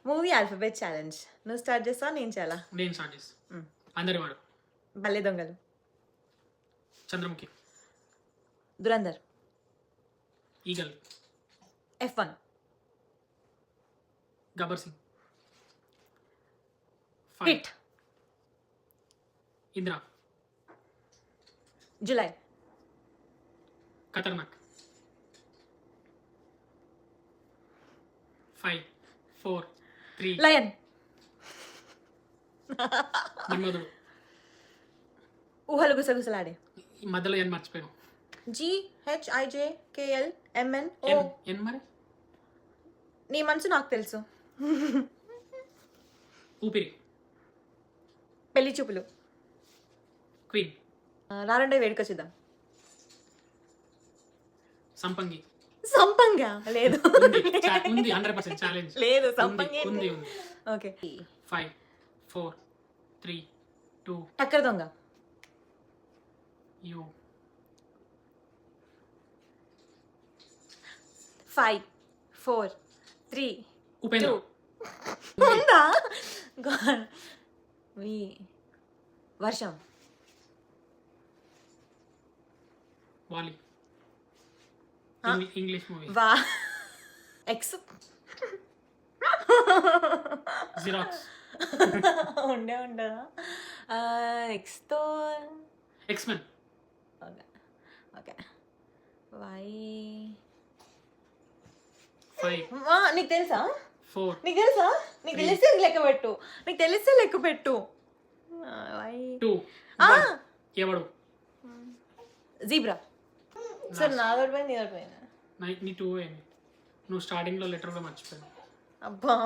Movie alphabet challenge. నువ్వు start చేస్తావా నేను చాలా? నేను స్టార్ట్ చేస్తా. అందరి వాడు. Bhalle Dongalu. Chandramukhi. Dhurandhar. Eagle. F1. Gabbar Singh. Hit. Indra. July. Khatarnak. 5 4 3 lion. మన్మధుడు. ఊహలు గుసగుసలాడే. ఈ మధ్యలో ఏం మర్చిపోయాను. GHIJKLMNO. ఎన్ మరి నీ మనసు నాకు తెలుసు. ఊపిరి. పెళ్లి చూపులు. క్వీన్. రారండే వేడుక చూద్దాం. సంపంగి. సంపంగా లేదు. ఉంది 100% ఛాలెంజ్. లేదు సంపంగి ఉంది. ఓకే. 5 4 3 2 టక్కర దొంగ. యు. 5 4 3 ఉపేంద్ర. ఉందా? వర్షం. వాలి. English movie. వా ఎక్స్. జిరాక్స్. ఉండదా ఎక్స్తో. ఎక్స్మెన్. ఓకే. వై 5 నీకు తెలుసా? 4 నీకు తెలుసా? నీకు తెలిస్తే లెక్క పెట్టు. నీకు తెలిస్తే లెక్క పెట్టు. 2 ఎవడు? జీబ్రా. సరే నా దొరిపోయింది నీ దొరిపోయింది. నీ 2 అయింది. నువ్వు స్టార్టింగ్లో లెటర్ కూడా మర్చిపోయాను. అబ్బా